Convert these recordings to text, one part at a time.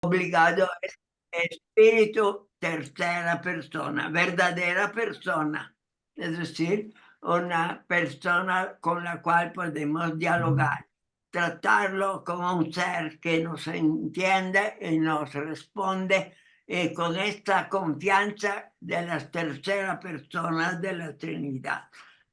obligado es espíritu tercera persona, verdadera persona, es decir, una persona con la cual podemos dialogar, tratarlo como un ser que nos entiende y nos responde con esta confianza de las terceras personas de la Trinidad.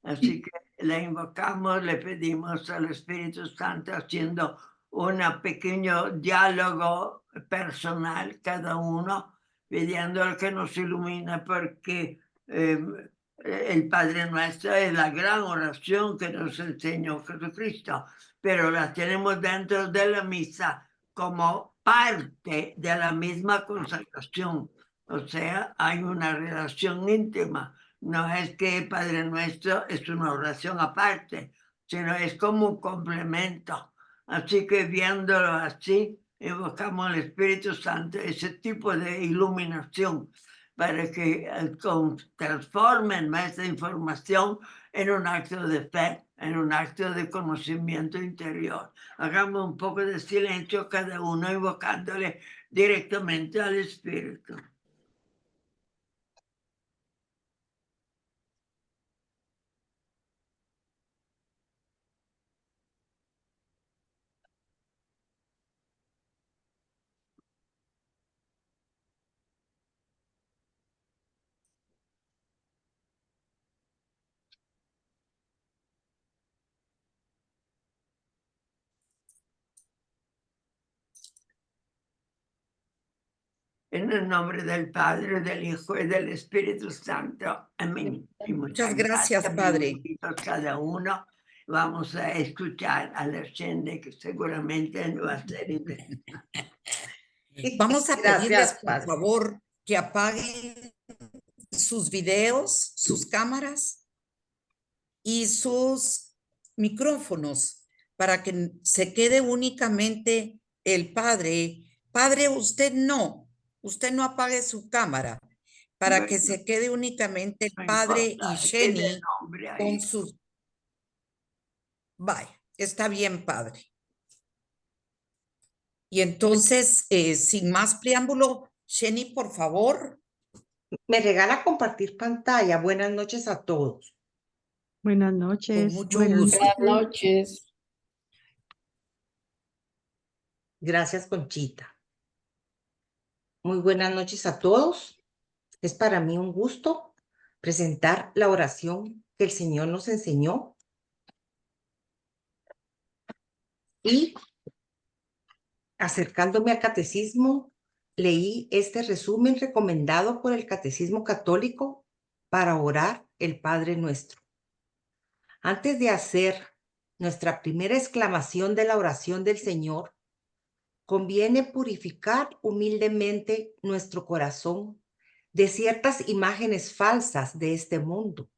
Así que le invocamos, le pedimos al Espíritu Santo haciendo un pequeño diálogo personal cada uno, pidiendo que nos ilumine porque el Padre Nuestro es la gran oración que nos enseñó Jesucristo, pero la tenemos dentro de la misa como parte de la misma consagración. O sea, hay una relación íntima. No es que el Padre Nuestro es una oración aparte, sino es como un complemento. Así que viéndolo así, invocamos al Espíritu Santo, ese tipo de iluminación, para que transformen nuestra información en un acto de fe, en un acto de conocimiento interior. Hagamos un poco de silencio cada uno invocándole directamente al Espíritu. En el nombre del Padre, del Hijo y del Espíritu Santo. Amén. Y Muchas gracias, Padre. Bienvenidos cada uno. Vamos a escuchar a la gente que seguramente no va a ser interesante. Vamos a Gracias, pedirles, por Padre. favor, que apaguen sus videos, sus cámaras y sus micrófonos para que se quede únicamente el Padre. Padre, usted no apague su cámara para que se quede únicamente el Padre y Jenny con sus... Vaya, está bien, Padre. Y entonces, sin más preámbulo, Jenny, por favor. Me regala compartir pantalla. Buenas noches a todos. Buenas noches. Con mucho gusto. Buenas noches. Gracias, Conchita. Muy buenas noches a todos. Es para mí un gusto presentar la oración que el Señor nos enseñó. Y acercándome al catecismo, leí este resumen recomendado por el Catecismo Católico para orar el Padre Nuestro. Antes de hacer nuestra primera exclamación de la oración del Señor, conviene purificar humildemente nuestro corazón de ciertas imágenes falsas de este mundo.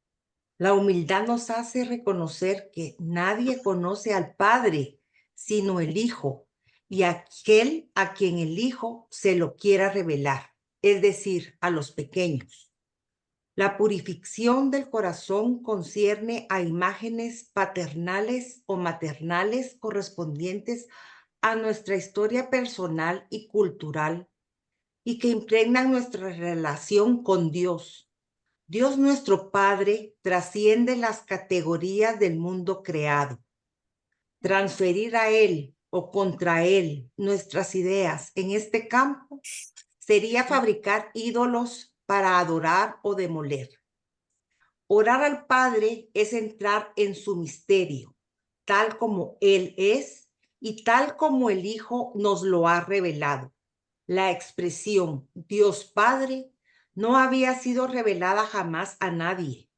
La humildad nos hace reconocer que nadie conoce al Padre sino el Hijo y aquel a quien el Hijo se lo quiera revelar, es decir, a los pequeños. La purificación del corazón concierne a imágenes paternales o maternales correspondientes a nuestra historia personal y cultural y que impregnan nuestra relación con Dios. Dios nuestro Padre trasciende las categorías del mundo creado. Transferir a Él o contra Él nuestras ideas en este campo sería fabricar ídolos para adorar o demoler. Orar al Padre es entrar en su misterio, tal como Él es y tal como el Hijo nos lo ha revelado. La expresión Dios Padre no había sido revelada jamás a nadie.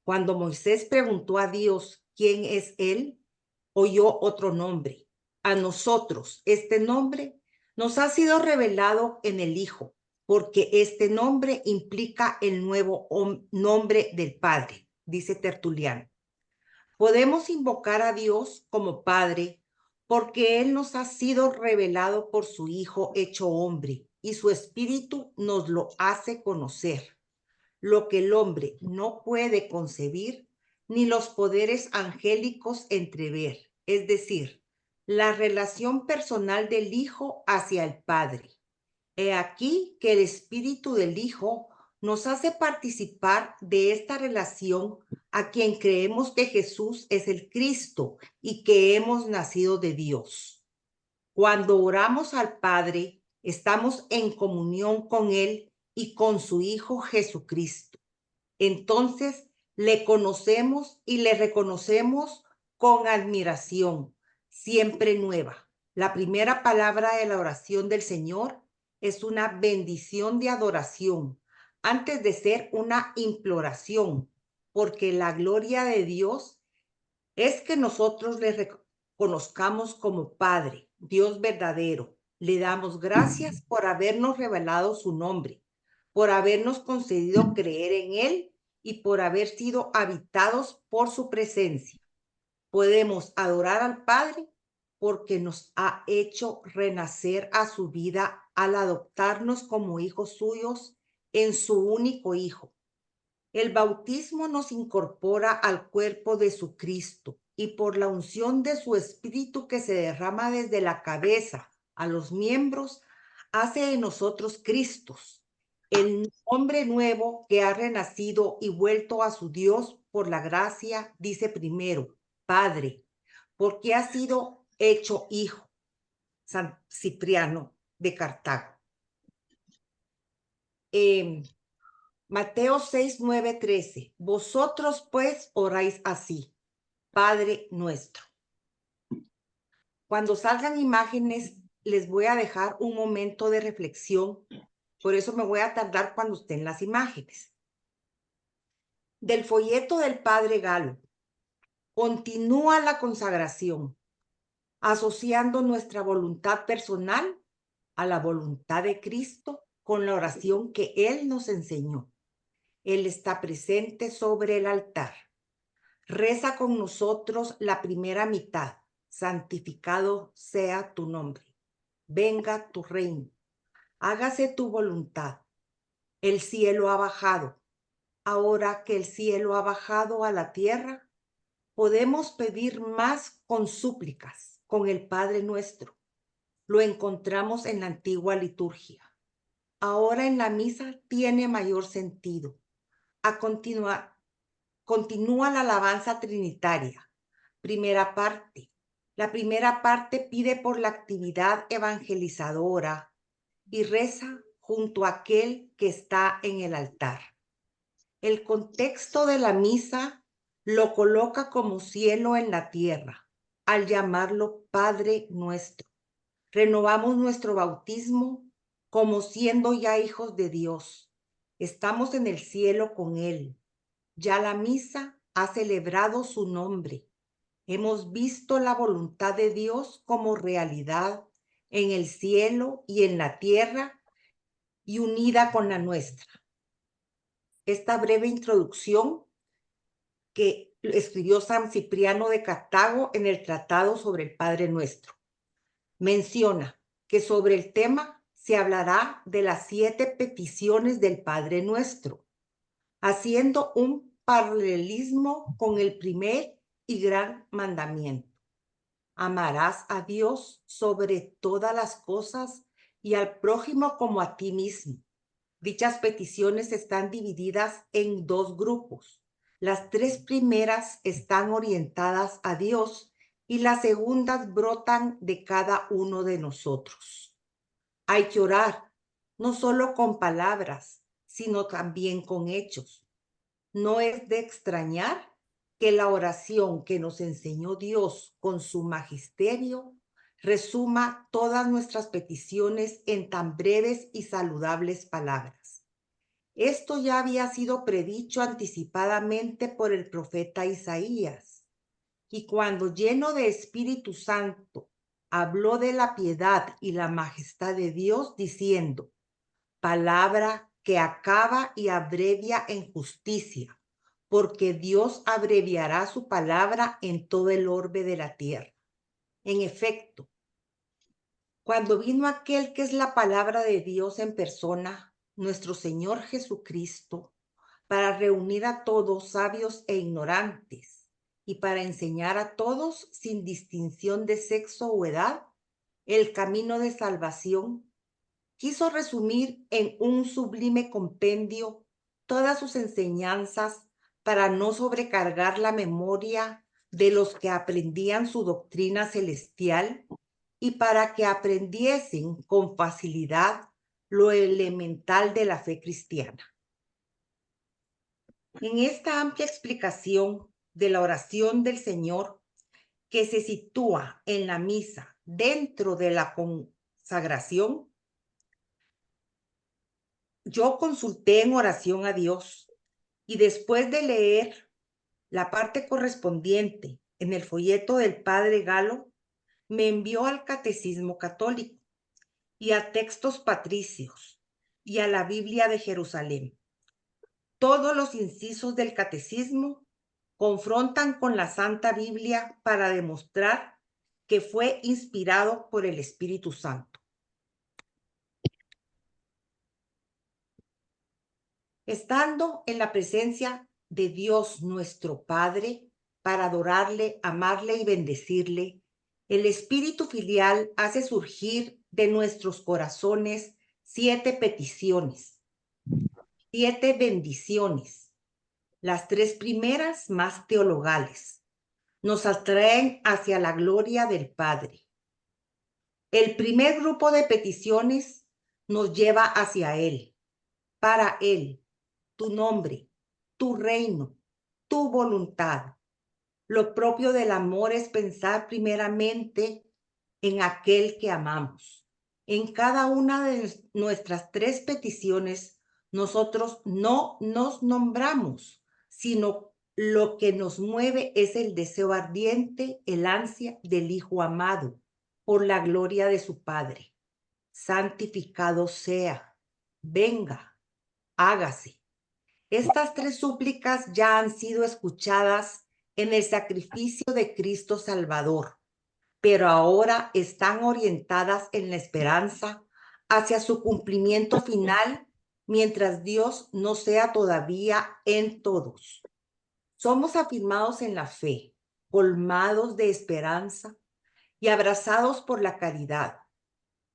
Cuando Moisés preguntó a Dios quién es Él, oyó otro nombre. A nosotros este nombre nos ha sido revelado en el Hijo, porque este nombre implica el nuevo nombre del Padre, dice Tertuliano. Podemos invocar a Dios como Padre porque Él nos ha sido revelado por su Hijo hecho hombre y su Espíritu nos lo hace conocer. Lo que el hombre no puede concebir ni los poderes angélicos entrever, es decir, la relación personal del Hijo hacia el Padre. He aquí que el Espíritu del Hijo nos hace participar de esta relación a quien creemos que Jesús es el Cristo y que hemos nacido de Dios. Cuando oramos al Padre, estamos en comunión con Él y con su Hijo Jesucristo. Entonces le conocemos y le reconocemos con admiración, siempre nueva. La primera palabra de la oración del Señor es una bendición de adoración, antes de ser una imploración, porque la gloria de Dios es que nosotros le reconozcamos como Padre, Dios verdadero. Le damos gracias por habernos revelado su nombre, por habernos concedido creer en Él y por haber sido habitados por su presencia. Podemos adorar al Padre porque nos ha hecho renacer a su vida al adoptarnos como hijos suyos en su único Hijo. El bautismo nos incorpora al cuerpo de su Cristo y por la unción de su Espíritu que se derrama desde la cabeza a los miembros, hace de nosotros Cristos, el hombre nuevo que ha renacido y vuelto a su Dios por la gracia, dice primero, Padre, porque ha sido hecho hijo. San Cipriano de Cartago. Mateo 6, 9, 13. Vosotros pues oráis así, Padre nuestro. Cuando salgan imágenes, les voy a dejar un momento de reflexión. Por eso me voy a tardar cuando estén las imágenes. Del folleto del Padre Galo, continúa la consagración, asociando nuestra voluntad personal a la voluntad de Cristo con la oración que Él nos enseñó. Él está presente sobre el altar. Reza con nosotros la primera mitad. Santificado sea tu nombre. Venga tu reino. Hágase tu voluntad. El cielo ha bajado. Ahora que el cielo ha bajado a la tierra, podemos pedir más con súplicas, con el Padre nuestro. Lo encontramos en la antigua liturgia. Ahora en la misa tiene mayor sentido. Continúa la alabanza trinitaria. Primera parte. La primera parte pide por la actividad evangelizadora y reza junto a aquel que está en el altar. El contexto de la misa lo coloca como cielo en la tierra, al llamarlo Padre nuestro. Renovamos nuestro bautismo como siendo ya hijos de Dios. Estamos en el cielo con Él. Ya la misa ha celebrado su nombre. Hemos visto la voluntad de Dios como realidad en el cielo y en la tierra y unida con la nuestra. Esta breve introducción que escribió San Cipriano de Cartago en el Tratado sobre el Padre Nuestro menciona que sobre el tema se hablará de las 7 peticiones del Padre Nuestro, haciendo un paralelismo con el primer y gran mandamiento. Amarás a Dios sobre todas las cosas y al prójimo como a ti mismo. Dichas peticiones están divididas en 2 grupos. Las 3 primeras están orientadas a Dios y las segundas brotan de cada uno de nosotros. Hay que orar, no solo con palabras, sino también con hechos. No es de extrañar que la oración que nos enseñó Dios con su magisterio resuma todas nuestras peticiones en tan breves y saludables palabras. Esto ya había sido predicho anticipadamente por el profeta Isaías, y cuando lleno de Espíritu Santo habló de la piedad y la majestad de Dios, diciendo, palabra que acaba y abrevia en justicia, porque Dios abreviará su palabra en todo el orbe de la tierra. En efecto, cuando vino aquel que es la palabra de Dios en persona, nuestro Señor Jesucristo, para reunir a todos sabios e ignorantes y para enseñar a todos sin distinción de sexo o edad el camino de salvación, quiso resumir en un sublime compendio todas sus enseñanzas para no sobrecargar la memoria de los que aprendían su doctrina celestial y para que aprendiesen con facilidad lo elemental de la fe cristiana. En esta amplia explicación de la oración del Señor, que se sitúa en la misa dentro de la consagración, yo consulté en oración a Dios y después de leer la parte correspondiente en el folleto del Padre Galo, me envió al Catecismo Católico y a textos patricios y a la Biblia de Jerusalén. Todos los incisos del Catecismo confrontan con la Santa Biblia para demostrar que fue inspirado por el Espíritu Santo. Estando en la presencia de Dios nuestro Padre, para adorarle, amarle y bendecirle, el Espíritu filial hace surgir de nuestros corazones 7 peticiones, 7 bendiciones. Las 3 primeras más teologales nos atraen hacia la gloria del Padre. El primer grupo de peticiones nos lleva hacia Él, para Él, tu nombre, tu reino, tu voluntad. Lo propio del amor es pensar primeramente en aquel que amamos. En cada una de nuestras 3 peticiones, nosotros no nos nombramos, sino lo que nos mueve es el deseo ardiente, el ansia del Hijo amado, por la gloria de su Padre. Santificado sea, venga, hágase. Estas 3 súplicas ya han sido escuchadas en el sacrificio de Cristo Salvador, pero ahora están orientadas en la esperanza hacia su cumplimiento final, mientras Dios no sea todavía en todos. Somos afirmados en la fe, colmados de esperanza y abrazados por la caridad.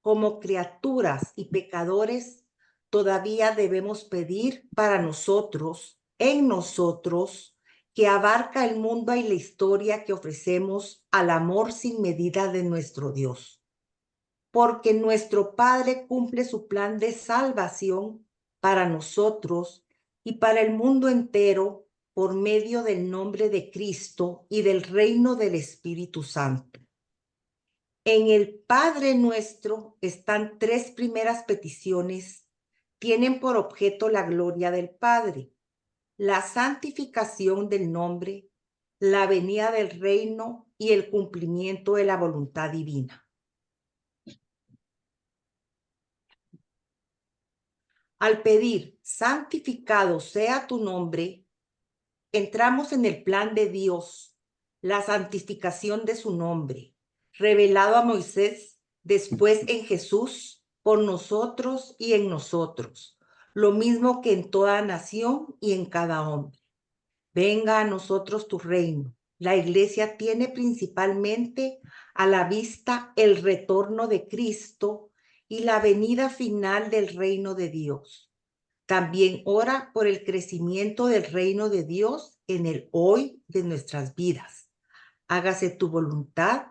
Como criaturas y pecadores, todavía debemos pedir para nosotros, en nosotros, que abarca el mundo y la historia que ofrecemos al amor sin medida de nuestro Dios. Porque nuestro Padre cumple su plan de salvación para nosotros y para el mundo entero por medio del nombre de Cristo y del reino del Espíritu Santo. En el Padre Nuestro están 3 primeras peticiones, tienen por objeto la gloria del Padre, la santificación del nombre, la venida del reino y el cumplimiento de la voluntad divina. Al pedir, santificado sea tu nombre, entramos en el plan de Dios, la santificación de su nombre, revelado a Moisés, después en Jesús, por nosotros y en nosotros, lo mismo que en toda nación y en cada hombre. Venga a nosotros tu reino. La Iglesia tiene principalmente a la vista el retorno de Cristo y la venida final del reino de Dios. También ora por el crecimiento del reino de Dios en el hoy de nuestras vidas. Hágase tu voluntad.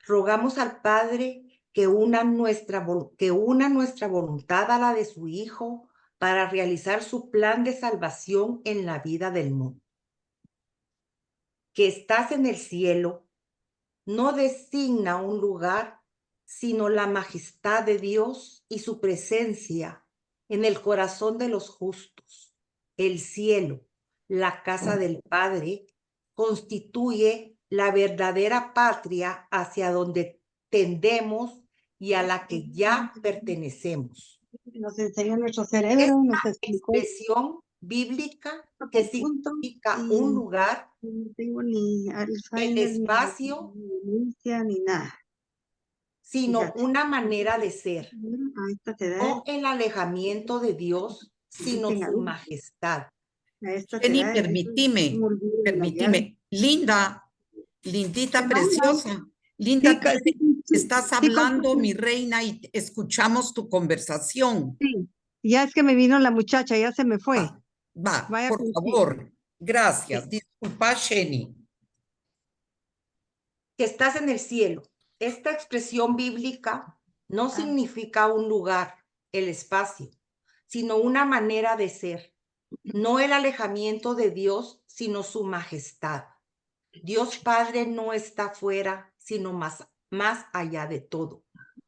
Rogamos al Padre que una nuestra voluntad a la de su Hijo para realizar su plan de salvación en la vida del mundo. Que estás en el cielo no designa un lugar, sino la majestad de Dios y su presencia en el corazón de los justos. El cielo, la casa del Padre, constituye la verdadera patria hacia donde tendemos y a la que ya pertenecemos. Nos enseñó nuestro cerebro, nos Esta explicó. expresión bíblica que significa un lugar, No tengo ni Alzheimer, el espacio, ni demencia, ni nada. sino Fíjate. una manera de ser, A esta te da, no el alejamiento de Dios, sino Dicen su algo. majestad. a esta te Jenny, da, permitime, Linda, lindita, Hermana. preciosa, linda, Sí, casi Estás Sí, hablando, mi reina, y escuchamos tu conversación. sí. Ya es que me vino la muchacha, ya se me fue. Va, Vaya por con sí. favor. Gracias. Sí. Disculpa, Sheni. Que estás en el cielo. Esta expresión bíblica no significa un lugar, el espacio, sino una manera de ser, no el alejamiento de Dios, sino su majestad. Dios Padre no está fuera, sino más allá de todo.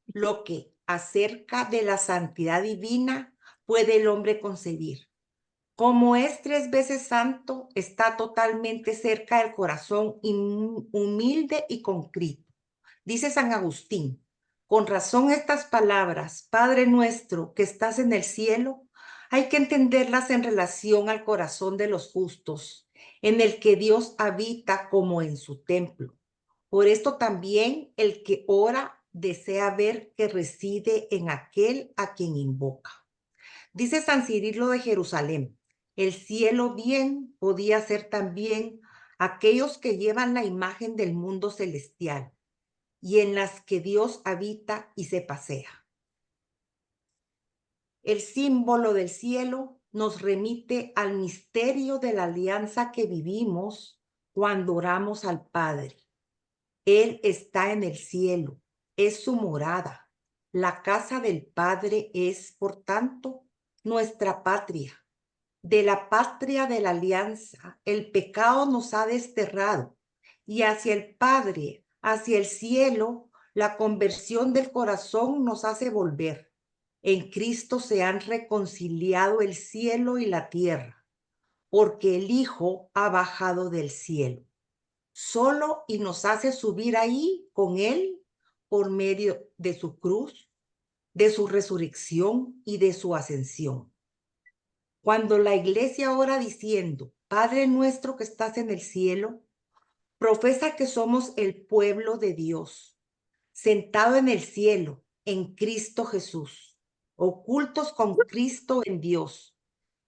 Lo que acerca de la santidad divina puede el hombre concebir. Como es 3 veces santo, está totalmente cerca del corazón humilde y contrito. Dice San Agustín, con razón estas palabras, Padre nuestro que estás en el cielo, hay que entenderlas en relación al corazón de los justos, en el que Dios habita como en su templo. Por esto también el que ora desea ver que reside en aquel a quien invoca. Dice San Cirilo de Jerusalén, el cielo bien podía ser también aquellos que llevan la imagen del mundo celestial y en las que Dios habita y se pasea. El símbolo del cielo nos remite al misterio de la alianza que vivimos cuando oramos al Padre. Él está en el cielo, es su morada. La casa del Padre es, por tanto, nuestra patria. De la patria de la alianza, el pecado nos ha desterrado y hacia el Padre, hacia el cielo, la conversión del corazón nos hace volver. En Cristo se han reconciliado el cielo y la tierra, porque el Hijo ha bajado del cielo solo y nos hace subir ahí con Él por medio de su cruz, de su resurrección y de su ascensión. Cuando la iglesia ora diciendo, Padre nuestro que estás en el cielo, profesa que somos el pueblo de Dios, sentado en el cielo, en Cristo Jesús, ocultos con Cristo en Dios,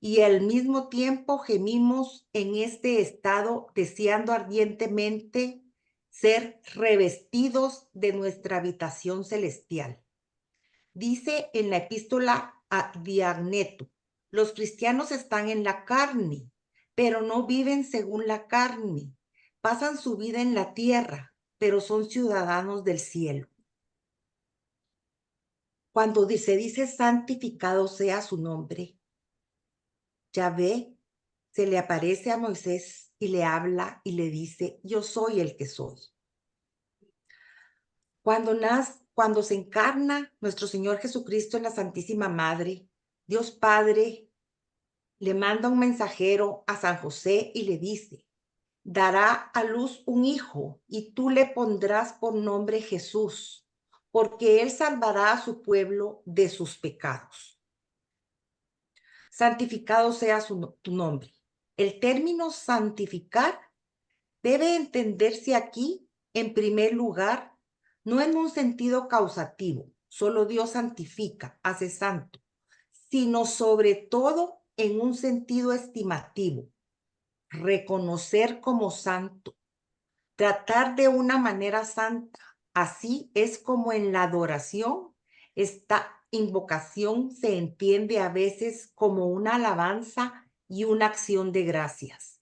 y al mismo tiempo gemimos en este estado deseando ardientemente ser revestidos de nuestra habitación celestial. Dice en la epístola a Diagneto, los cristianos están en la carne, pero no viven según la carne. Pasan su vida en la tierra, pero son ciudadanos del cielo. Cuando se dice santificado sea su nombre, Yahvé se le aparece a Moisés y le habla y le dice, yo soy el que soy. Cuando se encarna nuestro Señor Jesucristo en la Santísima Madre, Dios Padre le manda un mensajero a San José y le dice, dará a luz un hijo y tú le pondrás por nombre Jesús, porque él salvará a su pueblo de sus pecados. Santificado sea tu nombre. El término santificar debe entenderse aquí, en primer lugar, no en un sentido causativo, solo Dios santifica, hace santo, sino sobre todo en un sentido estimativo, reconocer como santo, tratar de una manera santa. Así es como en la adoración, esta invocación se entiende a veces como una alabanza y una acción de gracias.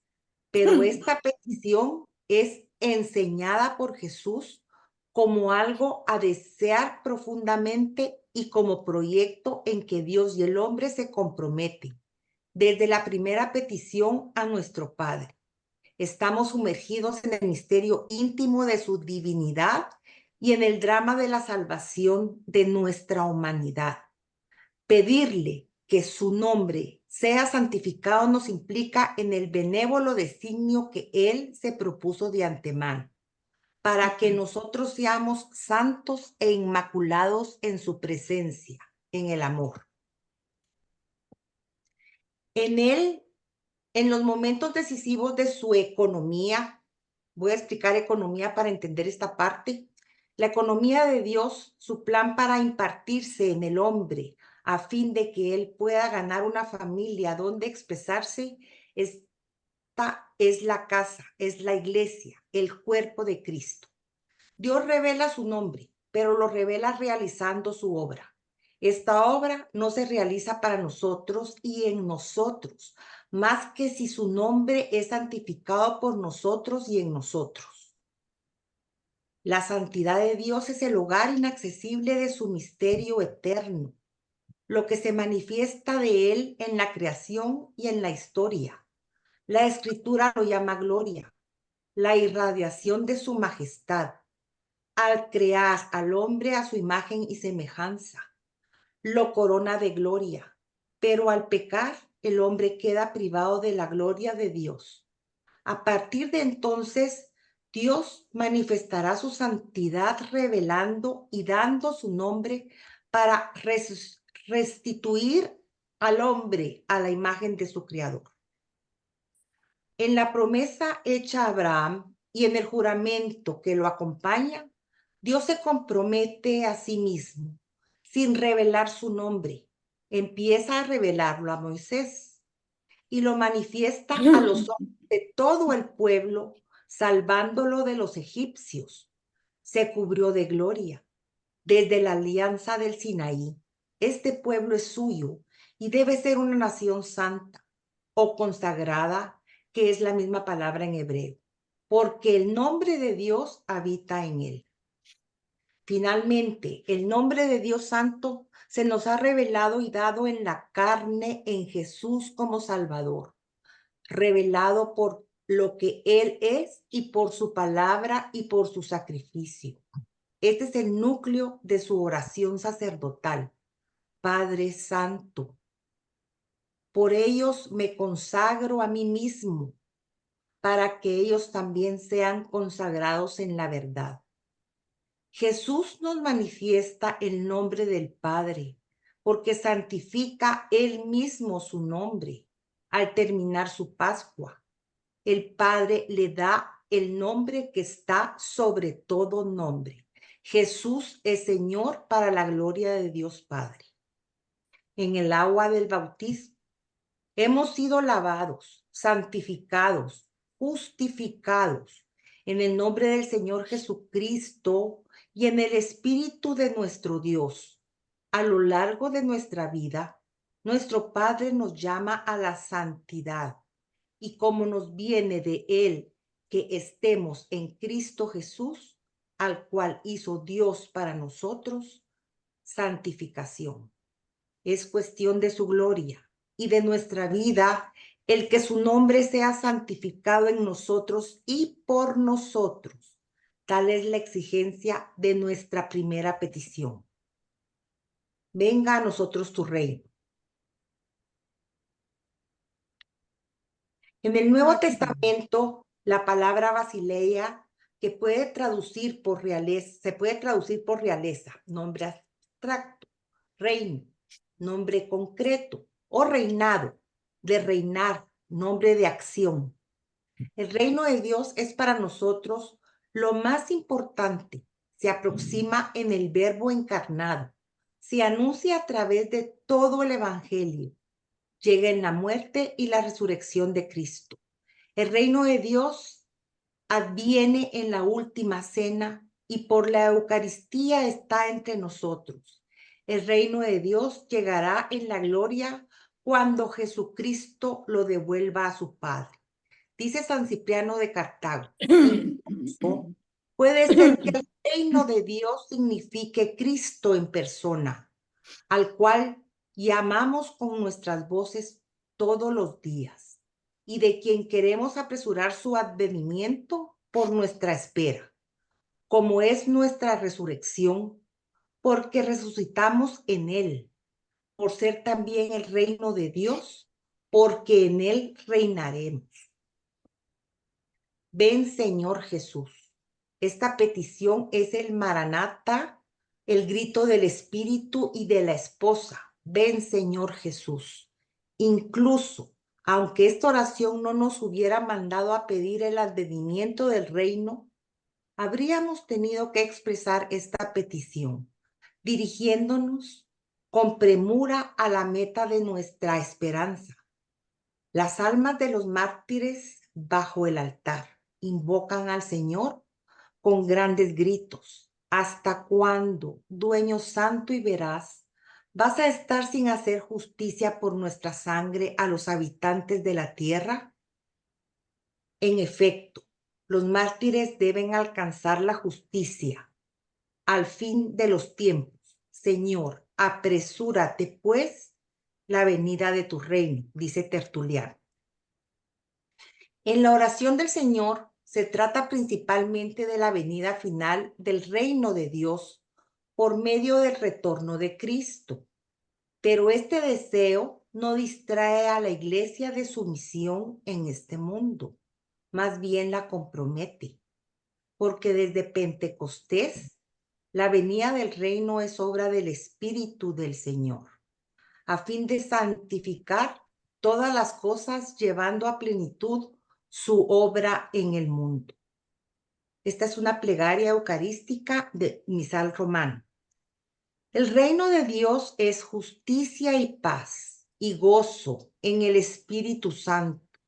Pero esta petición es enseñada por Jesús como algo a desear profundamente y como proyecto en que Dios y el hombre se comprometen, desde la primera petición a nuestro Padre. Estamos sumergidos en el misterio íntimo de su divinidad y en el drama de la salvación de nuestra humanidad. Pedirle que su nombre sea santificado nos implica en el benévolo designio que Él se propuso de antemano, para que nosotros seamos santos e inmaculados en su presencia, en el amor. En Él, en los momentos decisivos de su economía, voy a explicar economía para entender esta parte. La economía de Dios, su plan para impartirse en el hombre a fin de que él pueda ganar una familia donde expresarse, esta es la casa, es la iglesia, el cuerpo de Cristo. Dios revela su nombre, pero lo revela realizando su obra. Esta obra no se realiza para nosotros y en nosotros, más que si su nombre es santificado por nosotros y en nosotros. La santidad de Dios es el hogar inaccesible de su misterio eterno, lo que se manifiesta de él en la creación y en la historia. La Escritura lo llama gloria, la irradiación de su majestad, al crear al hombre a su imagen y semejanza. Lo corona de gloria, pero al pecar el hombre queda privado de la gloria de Dios. A partir de entonces, Dios manifestará su santidad revelando y dando su nombre para restituir al hombre a la imagen de su Creador. En la promesa hecha a Abraham y en el juramento que lo acompaña, Dios se compromete a sí mismo, sin revelar su nombre. Empieza a revelarlo a Moisés y lo manifiesta a los ojos de todo el pueblo, salvándolo de los egipcios. Se cubrió de gloria desde la alianza del Sinaí. Este pueblo es suyo y debe ser una nación santa o consagrada, que es la misma palabra en hebreo, porque el nombre de Dios habita en él. Finalmente, el nombre de Dios Santo se nos ha revelado y dado en la carne en Jesús como Salvador, revelado por lo que Él es y por su palabra y por su sacrificio. Este es el núcleo de su oración sacerdotal. Padre Santo, por ellos me consagro a mí mismo, para que ellos también sean consagrados en la verdad. Jesús nos manifiesta el nombre del Padre, porque santifica Él mismo su nombre. Al terminar su Pascua, el Padre le da el nombre que está sobre todo nombre. Jesús es Señor para la gloria de Dios Padre. En el agua del bautismo hemos sido lavados, santificados, justificados en el nombre del Señor Jesucristo y en el Espíritu de nuestro Dios. A lo largo de nuestra vida, nuestro Padre nos llama a la santidad y como nos viene de Él que estemos en Cristo Jesús, al cual hizo Dios para nosotros, santificación. Es cuestión de su gloria y de nuestra vida el que su nombre sea santificado en nosotros y por nosotros. Tal es la exigencia de nuestra primera petición. Venga a nosotros tu reino. En el Nuevo Testamento, la palabra Basileia, que puede traducir por realeza, se puede traducir por realeza, nombre abstracto, reino, nombre concreto, o reinado, de reinar, nombre de acción. El reino de Dios es para nosotros lo más importante. Se aproxima en el Verbo encarnado. Se anuncia a través de todo el Evangelio. Llega en la muerte y la resurrección de Cristo. El reino de Dios adviene en la última cena y por la Eucaristía está entre nosotros. El reino de Dios llegará en la gloria cuando Jesucristo lo devuelva a su Padre. Dice San Cipriano de Cartago, incluso puede ser que el reino de Dios signifique Cristo en persona, al cual llamamos con nuestras voces todos los días y de quien queremos apresurar su advenimiento por nuestra espera, como es nuestra resurrección, porque resucitamos en él, por ser también el reino de Dios, porque en él reinaremos. Ven, Señor Jesús. Esta petición es el Maranatá, el grito del Espíritu y de la esposa. Ven, Señor Jesús. Incluso, aunque esta oración no nos hubiera mandado a pedir el advenimiento del reino, habríamos tenido que expresar esta petición, dirigiéndonos con premura a la meta de nuestra esperanza. Las almas de los mártires bajo el altar invocan al Señor con grandes gritos. ¿Hasta cuándo, dueño santo y veraz, vas a estar sin hacer justicia por nuestra sangre a los habitantes de la tierra? En efecto, los mártires deben alcanzar la justicia al fin de los tiempos. Señor, apresúrate, pues, la venida de tu reino, dice Tertuliano. En la oración del Señor se trata principalmente de la venida final del reino de Dios por medio del retorno de Cristo. Pero este deseo no distrae a la iglesia de su misión en este mundo, más bien la compromete, porque desde Pentecostés la venida del reino es obra del Espíritu del Señor, a fin de santificar todas las cosas, llevando a plenitud su obra en el mundo. Esta es una plegaria eucarística de misal romano. El reino de Dios es justicia y paz y gozo en el Espíritu Santo.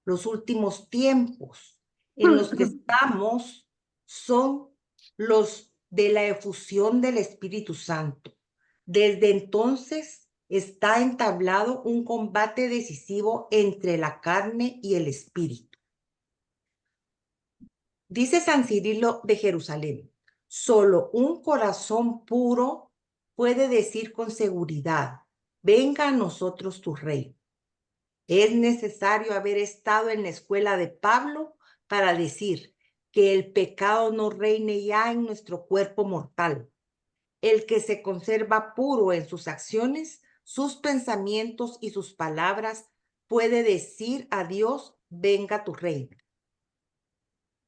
Los últimos tiempos en los que estamos son los de la efusión del Espíritu Santo. Desde entonces está entablado un combate decisivo entre la carne y el espíritu. Dice San Cirilo de Jerusalén, solo un corazón puro puede decir con seguridad, venga a nosotros tu reino. Es necesario haber estado en la escuela de Pablo para decir que el pecado no reine ya en nuestro cuerpo mortal. El que se conserva puro en sus acciones, sus pensamientos y sus palabras puede decir a Dios, venga tu reino.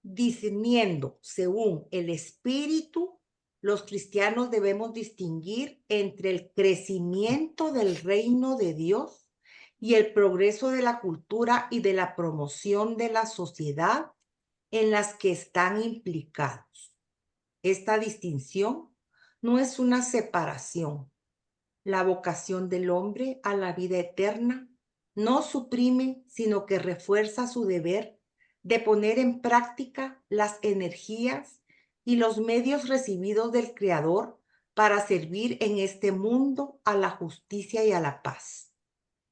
Discerniendo según el Espíritu, los cristianos debemos distinguir entre el crecimiento del reino de Dios y el progreso de la cultura y de la promoción de la sociedad en las que están implicados. Esta distinción no es una separación. La vocación del hombre a la vida eterna no suprime, sino que refuerza su deber de poner en práctica las energías y los medios recibidos del Creador para servir en este mundo a la justicia y a la paz.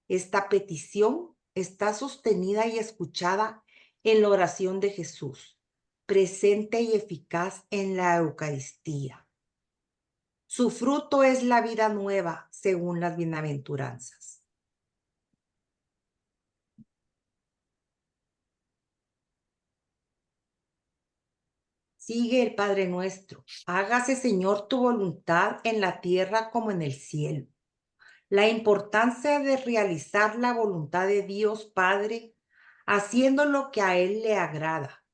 Esta petición está sostenida y escuchada en la oración de Jesús, presente y eficaz en la Eucaristía. Su fruto es la vida nueva, según las bienaventuranzas. Sigue el Padre Nuestro. Hágase, Señor, tu voluntad en la tierra como en el cielo. La importancia de realizar la voluntad de Dios Padre, haciendo lo que a Él le agrada.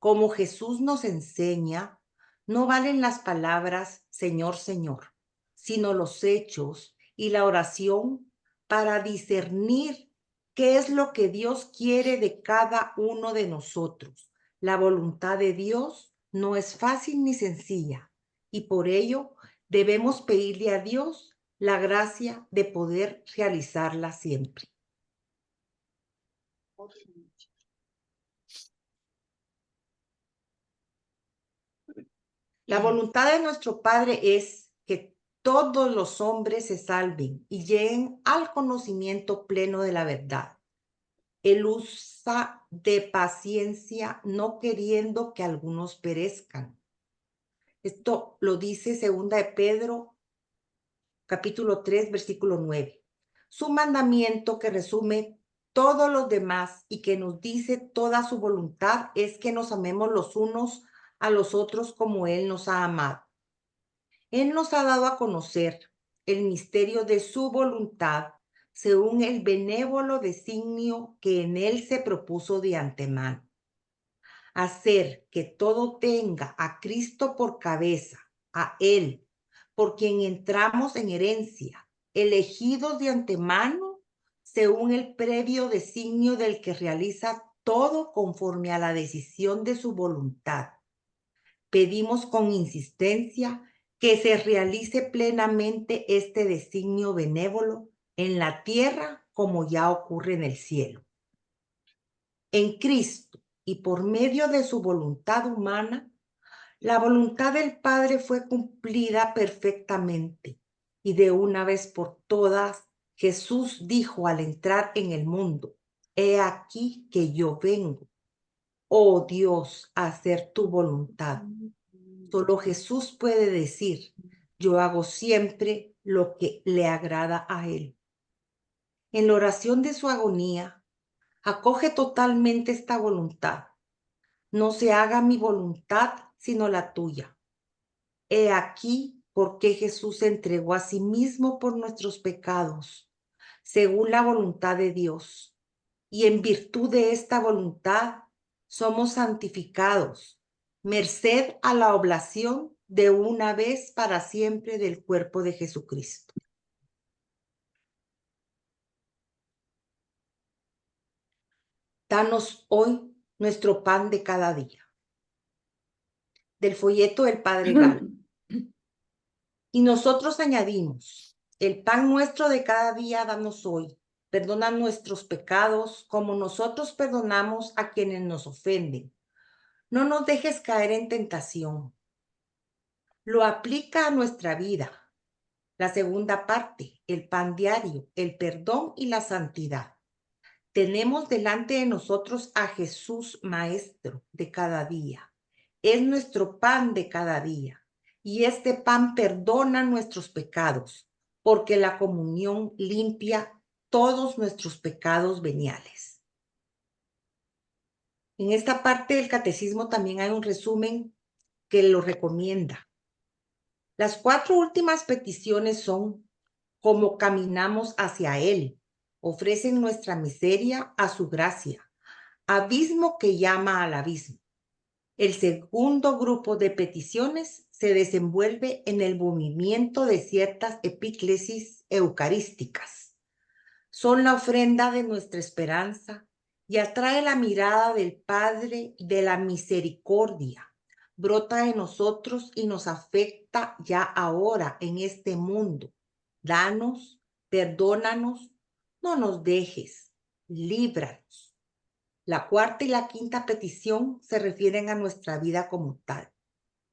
Como Jesús nos enseña, no valen las palabras Señor, Señor, sino los hechos y la oración para discernir qué es lo que Dios quiere de cada uno de nosotros. La voluntad de Dios no es fácil ni sencilla y por ello debemos pedirle a Dios la gracia de poder realizarla siempre. La voluntad de nuestro Padre es que todos los hombres se salven y lleguen al conocimiento pleno de la verdad. Él usa de paciencia, no queriendo que algunos perezcan. Esto lo dice 2 de Pedro, capítulo 3, versículo 9. Su mandamiento que resume todos los demás y que nos dice toda su voluntad es que nos amemos los unos a los otros como Él nos ha amado. Él nos ha dado a conocer el misterio de su voluntad según el benévolo designio que en Él se propuso de antemano. Hacer que todo tenga a Cristo por cabeza, a Él, por quien entramos en herencia, elegidos de antemano según el previo designio del que realiza todo conforme a la decisión de su voluntad. Pedimos con insistencia que se realice plenamente este designio benévolo en la tierra como ya ocurre en el cielo. En Cristo y por medio de su voluntad humana, La voluntad del Padre fue cumplida perfectamente y de una vez por todas Jesús dijo al entrar en el mundo: He aquí que yo vengo, oh Dios, a hacer tu voluntad. Solo Jesús puede decir: yo hago siempre lo que le agrada a Él. En la oración de su agonía, acoge totalmente esta voluntad. No se haga mi voluntad, sino la tuya. He aquí por qué Jesús se entregó a sí mismo por nuestros pecados, según la voluntad de Dios. Y en virtud de esta voluntad somos santificados, merced a la oblación de una vez para siempre del cuerpo de Jesucristo. Danos hoy nuestro pan de cada día. Del folleto del Padre Galo. Y nosotros añadimos: el pan nuestro de cada día danos hoy. Perdona nuestros pecados como nosotros perdonamos a quienes nos ofenden. No nos dejes caer en tentación. Lo aplica a nuestra vida. La segunda parte, el pan diario, el perdón y la santidad. Tenemos delante de nosotros a Jesús, Maestro de cada día. Es nuestro pan de cada día. Y este pan perdona nuestros pecados, porque la comunión limpia todos nuestros pecados veniales. En esta parte del catecismo también hay un resumen que lo recomienda. Las 4 últimas peticiones son: como caminamos hacia Él, ofrecen nuestra miseria a su gracia, abismo que llama al abismo. El segundo grupo de peticiones se desenvuelve en el movimiento de ciertas epíclesis eucarísticas. Son la ofrenda de nuestra esperanza y atrae la mirada del Padre de la misericordia. Brota en nosotros y nos afecta ya ahora en este mundo. Danos, perdónanos, no nos dejes, líbranos. La cuarta y la quinta petición se refieren a nuestra vida como tal,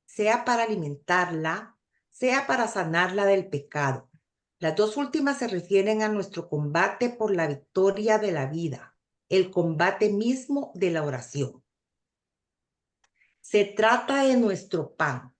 sea para alimentarla, sea para sanarla del pecado. Las 2 últimas se refieren a nuestro combate por la victoria de la vida, el combate mismo de la oración. Se trata de nuestro pan,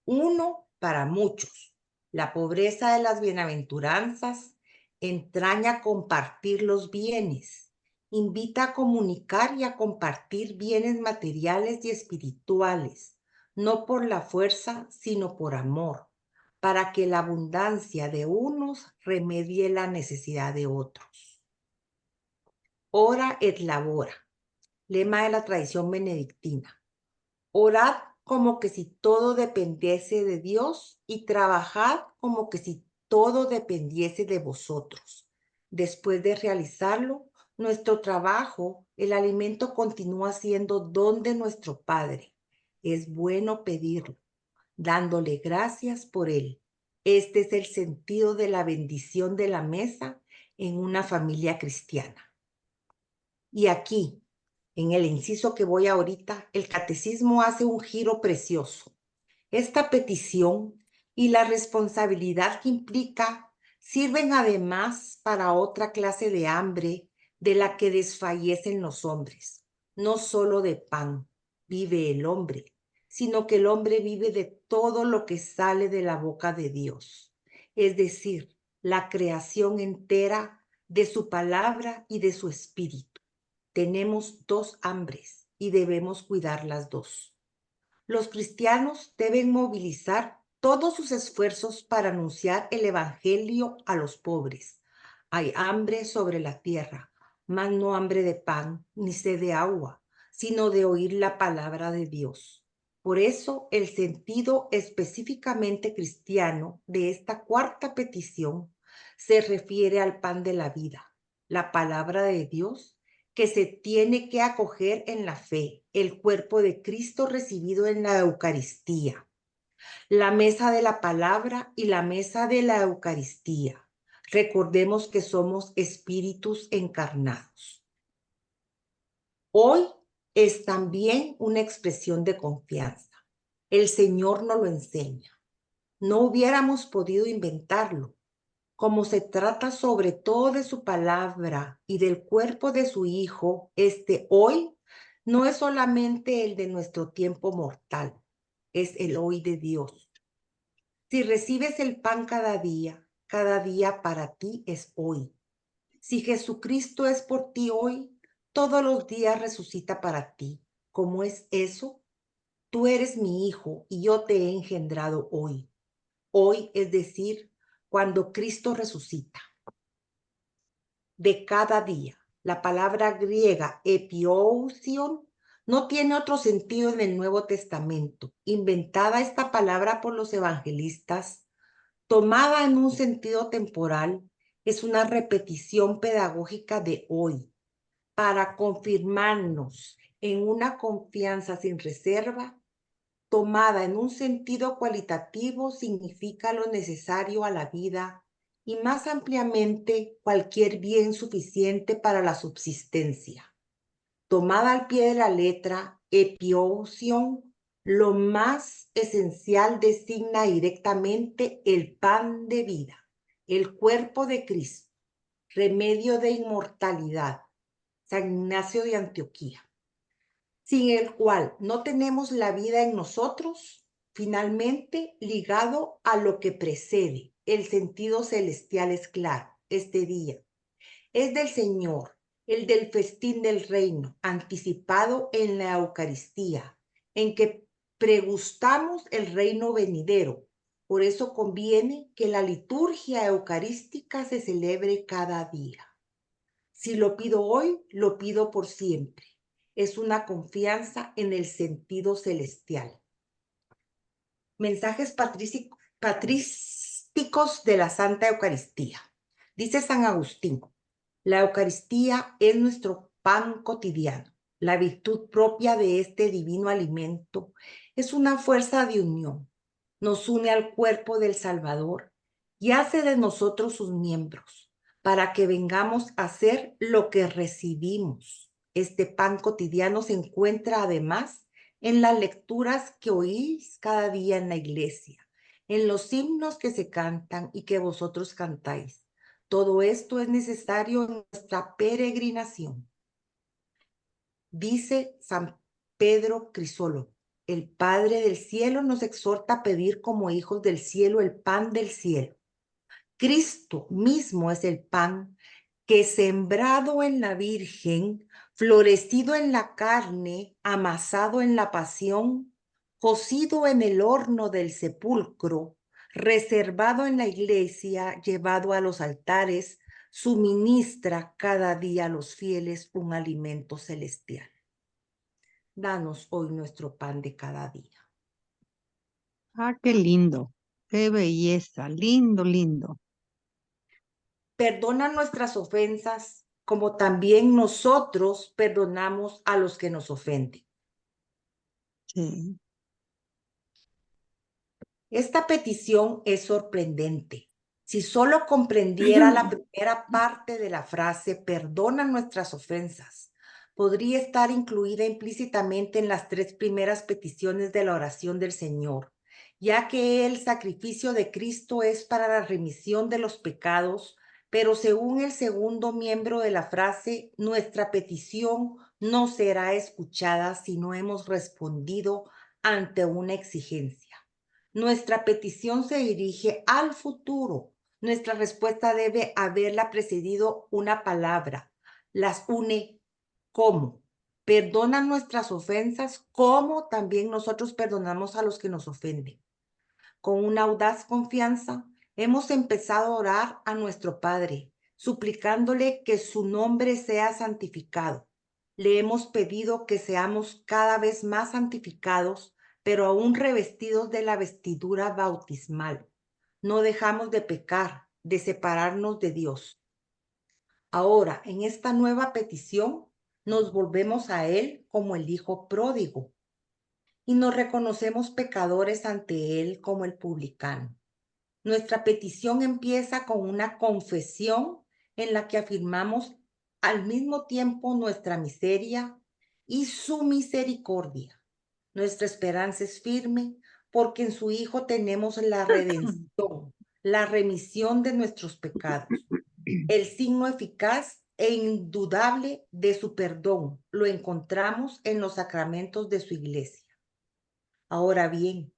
uno para muchos. La pobreza de las bienaventuranzas entraña compartir los bienes. Invita a comunicar y a compartir bienes materiales y espirituales, no por la fuerza, sino por amor, para que la abundancia de unos remedie la necesidad de otros. Ora et labora, lema de la tradición benedictina. Orad como que si todo dependiese de Dios y trabajad como que si todo dependiese de vosotros. Después de realizarlo, nuestro trabajo, el alimento continúa siendo don de nuestro Padre. Es bueno pedirlo, dándole gracias por él. Este es el sentido de la bendición de la mesa en una familia cristiana. Y aquí, en el inciso que voy ahorita, el catecismo hace un giro precioso. Esta petición y la responsabilidad que implica sirven además para otra clase de hambre de la que desfallecen los hombres. No solo de pan vive el hombre, sino que el hombre vive de todo lo que sale de la boca de Dios, es decir, la creación entera de su palabra y de su espíritu. Tenemos 2 hambres y debemos cuidar las 2. Los cristianos deben movilizar todos sus esfuerzos para anunciar el evangelio a los pobres. Hay hambre sobre la tierra, mas no hambre de pan ni sed de agua, sino de oír la palabra de Dios. Por eso el sentido específicamente cristiano de esta cuarta petición se refiere al pan de la vida, la palabra de Dios, que se tiene que acoger en la fe, el cuerpo de Cristo recibido en la Eucaristía, la mesa de la palabra y la mesa de la Eucaristía. Recordemos que somos espíritus encarnados. Hoy es también una expresión de confianza. El Señor nos lo enseña. No hubiéramos podido inventarlo. Como se trata sobre todo de su palabra y del cuerpo de su Hijo, este hoy no es solamente el de nuestro tiempo mortal, es el hoy de Dios. Si recibes el pan cada día para ti es hoy. Si Jesucristo es por ti hoy, todos los días resucita para ti. ¿Cómo es eso? Tú eres mi hijo y yo te he engendrado hoy. Hoy, es decir, cuando Cristo resucita. De cada día. La palabra griega epiousion no tiene otro sentido en el Nuevo Testamento. Inventada esta palabra por los evangelistas, tomada en un sentido temporal, es una repetición pedagógica de hoy para confirmarnos en una confianza sin reserva. Tomada en un sentido cualitativo, significa lo necesario a la vida y más ampliamente cualquier bien suficiente para la subsistencia. Tomada al pie de la letra, epiousion, lo más esencial, designa directamente el pan de vida, el cuerpo de Cristo, remedio de inmortalidad. San Ignacio de Antioquía. Sin el cual no tenemos la vida en nosotros, finalmente ligado a lo que precede. El sentido celestial es claro, este día. Es del Señor, el del festín del reino, anticipado en la Eucaristía, en que pregustamos el reino venidero. Por eso conviene que la liturgia eucarística se celebre cada día. Si lo pido hoy, lo pido por siempre. Es una confianza en el sentido celestial. Mensajes patrísticos de la Santa Eucaristía. Dice San Agustín, la Eucaristía es nuestro pan cotidiano. La virtud propia de este divino alimento es una fuerza de unión. Nos une al cuerpo del Salvador y hace de nosotros sus miembros, para que vengamos a hacer lo que recibimos. Este pan cotidiano se encuentra además en las lecturas que oís cada día en la iglesia, en los himnos que se cantan y que vosotros cantáis. Todo esto es necesario en nuestra peregrinación. Dice San Pedro Crisólogo, el Padre del cielo nos exhorta a pedir como hijos del cielo el pan del cielo. Cristo mismo es el pan que, sembrado en la Virgen, florecido en la carne, amasado en la pasión, cocido en el horno del sepulcro, reservado en la iglesia, llevado a los altares, suministra cada día a los fieles un alimento celestial. Danos hoy nuestro pan de cada día. Ah, qué lindo, qué belleza, lindo, lindo. Perdona nuestras ofensas, como también nosotros perdonamos a los que nos ofenden. Sí. Esta petición es sorprendente. Si solo comprendiera la primera parte de la frase, perdona nuestras ofensas, podría estar incluida implícitamente en las 3 primeras peticiones de la oración del Señor, ya que el sacrificio de Cristo es para la remisión de los pecados, pero según el segundo miembro de la frase, nuestra petición no será escuchada si no hemos respondido ante una exigencia. Nuestra petición se dirige al futuro. Nuestra respuesta debe haberla precedido una palabra. Las une como. Perdona nuestras ofensas, como también nosotros perdonamos a los que nos ofenden. Con una audaz confianza, hemos empezado a orar a nuestro Padre, suplicándole que su nombre sea santificado. Le hemos pedido que seamos cada vez más santificados, pero aún revestidos de la vestidura bautismal. No dejamos de pecar, de separarnos de Dios. Ahora, en esta nueva petición, nos volvemos a Él como el Hijo pródigo y nos reconocemos pecadores ante Él como el publicano. Nuestra petición empieza con una confesión en la que afirmamos al mismo tiempo nuestra miseria y su misericordia. Nuestra esperanza es firme porque en su Hijo tenemos la redención, la remisión de nuestros pecados. El signo eficaz e indudable de su perdón lo encontramos en los sacramentos de su iglesia. Ahora bien,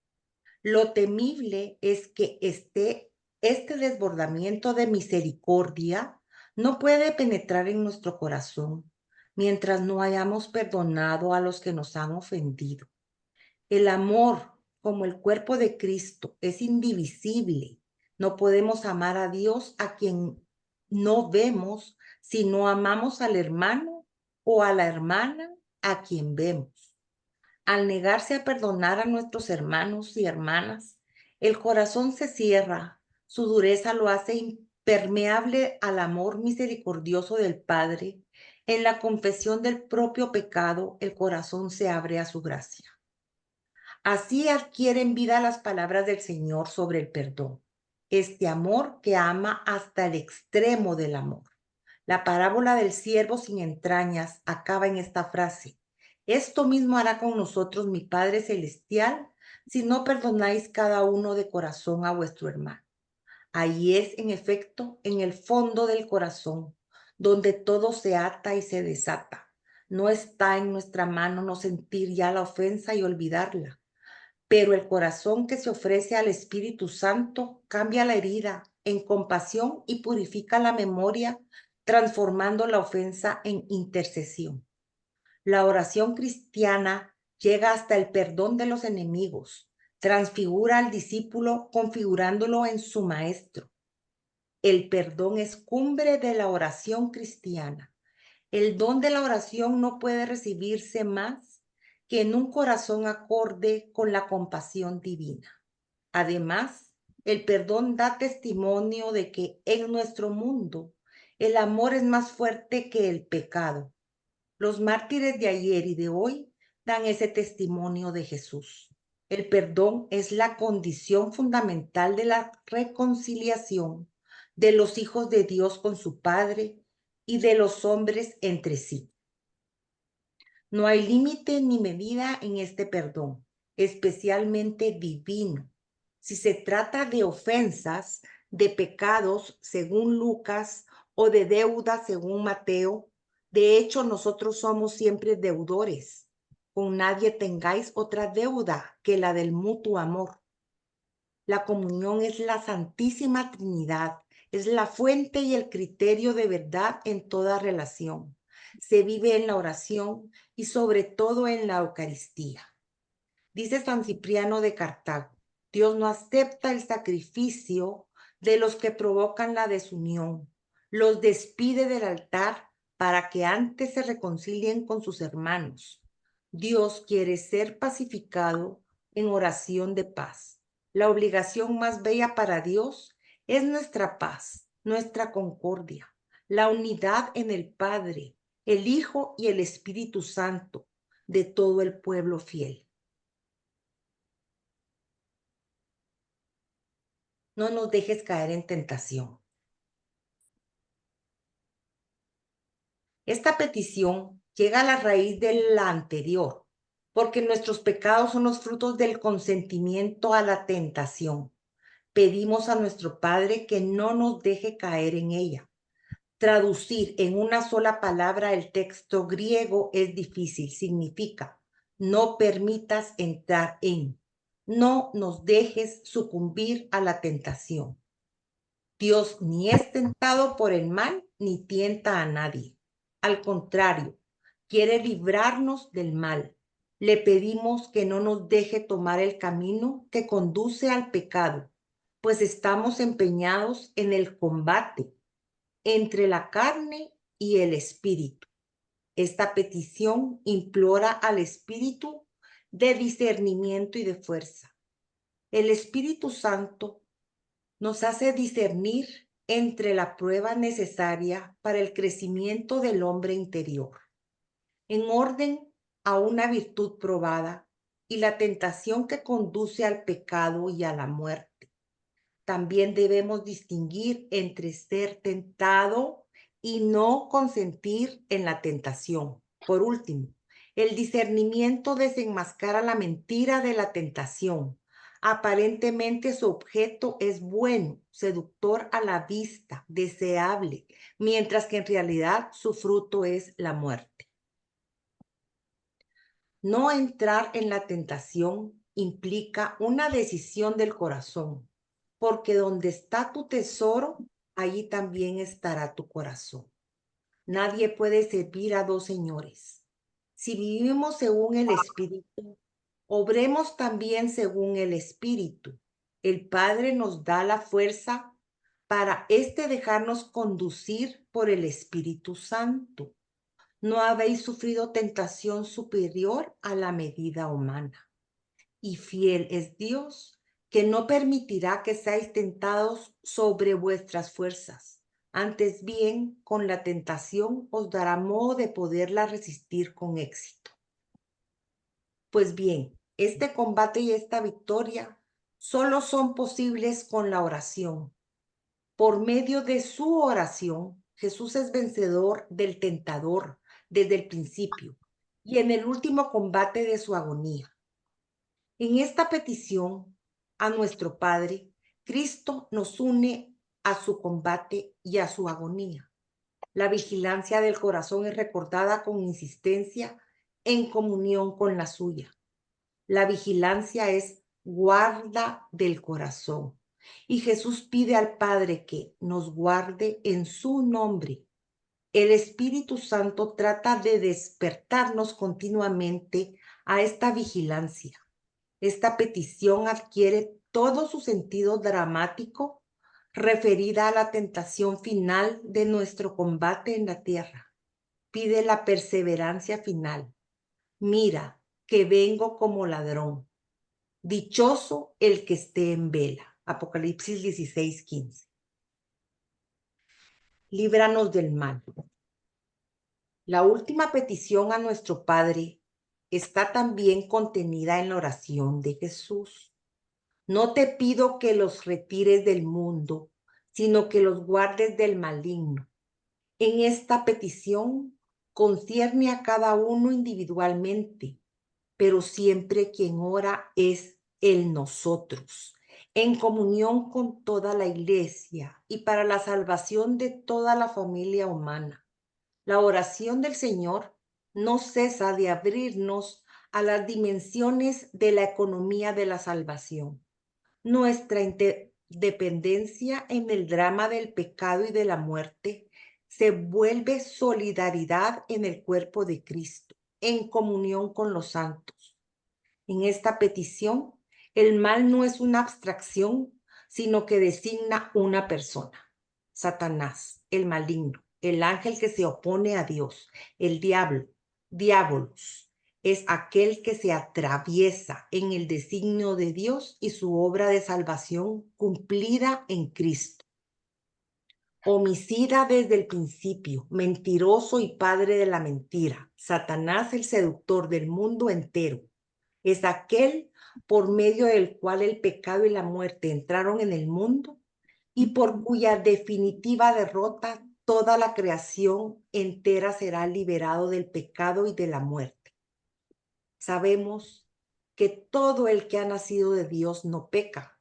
lo temible es que este desbordamiento de misericordia no puede penetrar en nuestro corazón mientras no hayamos perdonado a los que nos han ofendido. El amor, como el cuerpo de Cristo, es indivisible. No podemos amar a Dios a quien no vemos si no amamos al hermano o a la hermana a quien vemos. Al negarse a perdonar a nuestros hermanos y hermanas, el corazón se cierra, su dureza lo hace impermeable al amor misericordioso del Padre. En la confesión del propio pecado, el corazón se abre a su gracia. Así adquieren vida las palabras del Señor sobre el perdón, este amor que ama hasta el extremo del amor. La parábola del siervo sin entrañas acaba en esta frase: esto mismo hará con nosotros mi Padre Celestial si no perdonáis cada uno de corazón a vuestro hermano. Ahí es, en efecto, en el fondo del corazón, donde todo se ata y se desata. No está en nuestra mano no sentir ya la ofensa y olvidarla, pero el corazón que se ofrece al Espíritu Santo cambia la herida en compasión y purifica la memoria, transformando la ofensa en intercesión. La oración cristiana llega hasta el perdón de los enemigos, transfigura al discípulo configurándolo en su maestro. El perdón es cumbre de la oración cristiana. El don de la oración no puede recibirse más que en un corazón acorde con la compasión divina. Además, el perdón da testimonio de que en nuestro mundo el amor es más fuerte que el pecado. Los mártires de ayer y de hoy dan ese testimonio de Jesús. El perdón es la condición fundamental de la reconciliación de los hijos de Dios con su Padre y de los hombres entre sí. No hay límite ni medida en este perdón, especialmente divino. Si se trata de ofensas, de pecados, según Lucas, o de deuda, según Mateo, de hecho, nosotros somos siempre deudores. Con nadie tengáis otra deuda que la del mutuo amor. La comunión es la Santísima Trinidad, es la fuente y el criterio de verdad en toda relación. Se vive en la oración y sobre todo en la Eucaristía. Dice San Cipriano de Cartago: Dios no acepta el sacrificio de los que provocan la desunión, los despide del altar para que antes se reconcilien con sus hermanos. Dios quiere ser pacificado en oración de paz. La obligación más bella para Dios es nuestra paz, nuestra concordia, la unidad en el Padre, el Hijo y el Espíritu Santo de todo el pueblo fiel. No nos dejes caer en tentación. Esta petición llega a la raíz de la anterior, porque nuestros pecados son los frutos del consentimiento a la tentación. Pedimos a nuestro Padre que no nos deje caer en ella. Traducir en una sola palabra el texto griego es difícil. Significa: no permitas entrar en, no nos dejes sucumbir a la tentación. Dios ni es tentado por el mal ni tienta a nadie. Al contrario, quiere librarnos del mal. Le pedimos que no nos deje tomar el camino que conduce al pecado, pues estamos empeñados en el combate entre la carne y el espíritu. Esta petición implora al Espíritu de discernimiento y de fuerza. El Espíritu Santo nos hace discernir entre la prueba necesaria para el crecimiento del hombre interior, en orden a una virtud probada, y la tentación que conduce al pecado y a la muerte. También debemos distinguir entre ser tentado y no consentir en la tentación. Por último, El discernimiento desenmascara la mentira de la tentación. Aparentemente su objeto es bueno, seductor a la vista, deseable, mientras que en realidad su fruto es la muerte. No entrar en la tentación implica una decisión del corazón, porque donde está tu tesoro, allí también estará tu corazón. Nadie puede servir a dos señores. Si vivimos según el Espíritu, obremos también según el Espíritu. El Padre nos da la fuerza para dejarnos conducir por el Espíritu Santo. No habéis sufrido tentación superior a la medida humana. Y fiel es Dios, que no permitirá que seáis tentados sobre vuestras fuerzas. Antes bien, con la tentación os dará modo de poderla resistir con éxito. Pues bien, este combate y esta victoria solo son posibles con la oración. Por medio de su oración, Jesús es vencedor del tentador desde el principio y en el último combate de su agonía. En esta petición a nuestro Padre, Cristo nos une a su combate y a su agonía. La vigilancia del corazón es recordada con insistencia en comunión con la suya. La vigilancia es guarda del corazón. Y Jesús pide al Padre que nos guarde en su nombre. El Espíritu Santo trata de despertarnos continuamente a esta vigilancia. Esta petición adquiere todo su sentido dramático referida a la tentación final de nuestro combate en la tierra. Pide la perseverancia final. Mira, que vengo como ladrón. Dichoso el que esté en vela. Apocalipsis 16:15. Líbranos del mal. La última petición a nuestro Padre está también contenida en la oración de Jesús. No te pido que los retires del mundo, sino que los guardes del maligno. En esta petición concierne a cada uno individualmente, pero siempre quien ora es el nosotros, en comunión con toda la iglesia y para la salvación de toda la familia humana. La oración del Señor no cesa de abrirnos a las dimensiones de la economía de la salvación. Nuestra dependencia en el drama del pecado y de la muerte se vuelve solidaridad en el cuerpo de Cristo, en comunión con los santos. En esta petición, el mal no es una abstracción, sino que designa una persona. Satanás, el maligno, el ángel que se opone a Dios, el diablo, diabolos, es aquel que se atraviesa en el designio de Dios y su obra de salvación cumplida en Cristo. Homicida desde el principio, mentiroso y padre de la mentira, Satanás el seductor del mundo entero, es aquel por medio del cual el pecado y la muerte entraron en el mundo y por cuya definitiva derrota toda la creación entera será liberado del pecado y de la muerte. Sabemos que todo el que ha nacido de Dios no peca,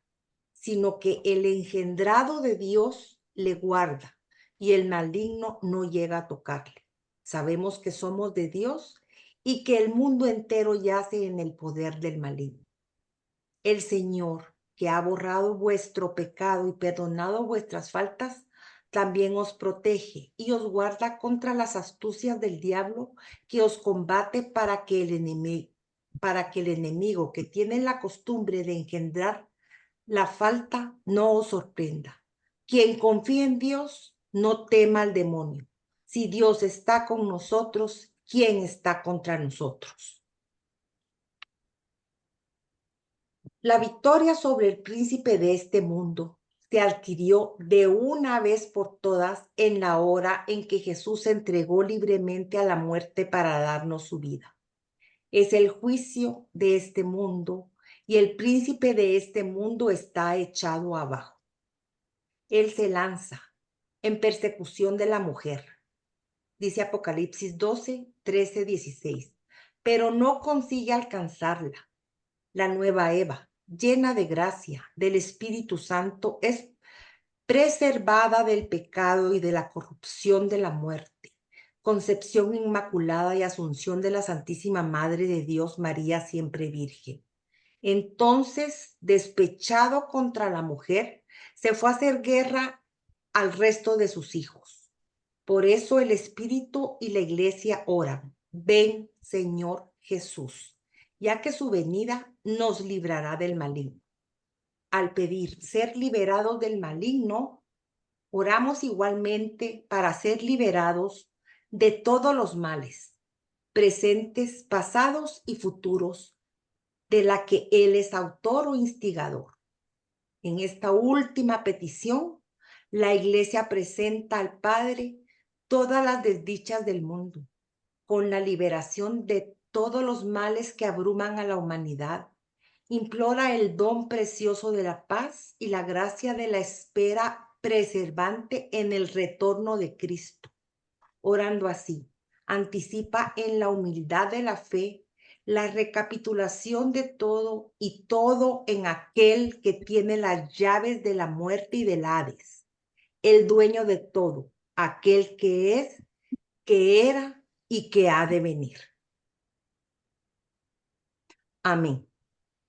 sino que el engendrado de Dios le guarda y el maligno no llega a tocarle. Sabemos que somos de Dios y que el mundo entero yace en el poder del maligno. El Señor, que ha borrado vuestro pecado y perdonado vuestras faltas, también os protege y os guarda contra las astucias del diablo que os combate para que el enemigo que tiene la costumbre de engendrar la falta no os sorprenda. Quien confía en Dios no tema al demonio. Si Dios está con nosotros, ¿quién está contra nosotros? La victoria sobre el príncipe de este mundo se adquirió de una vez por todas en la hora en que Jesús se entregó libremente a la muerte para darnos su vida. Es el juicio de este mundo y el príncipe de este mundo está echado abajo. Él se lanza en persecución de la mujer. Dice Apocalipsis 12, 13, 16. pero no consigue alcanzarla. La nueva Eva, llena de gracia del Espíritu Santo, es preservada del pecado y de la corrupción de la muerte. Concepción inmaculada y asunción de la Santísima Madre de Dios, María siempre Virgen. Entonces, despechado contra la mujer, se fue a hacer guerra al resto de sus hijos. Por eso el Espíritu y la Iglesia oran: ven, Señor Jesús, ya que su venida nos librará del maligno. Al pedir ser liberados del maligno, oramos igualmente para ser liberados de todos los males, presentes, pasados y futuros, de la que Él es autor o instigador. En esta última petición, la Iglesia presenta al Padre todas las desdichas del mundo, con la liberación de todos los males que abruman a la humanidad. Implora el don precioso de la paz y la gracia de la espera preservante en el retorno de Cristo. Orando así, anticipa en la humildad de la fe la recapitulación de todo y todo en aquel que tiene las llaves de la muerte y del Hades, el dueño de todo, aquel que es, que era y que ha de venir. Amén.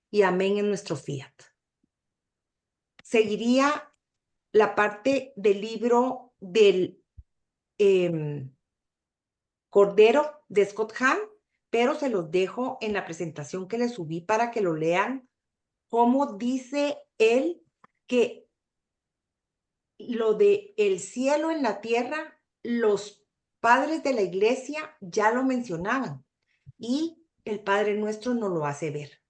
Y amén en nuestro fiat. Seguiría la parte del libro del Cordero de Scott Hahn, pero se los dejo en la presentación que les subí para que lo lean, cómo dice él que lo de el cielo en la tierra, los padres de la iglesia ya lo mencionaban y el Padre Nuestro nos lo hace ver.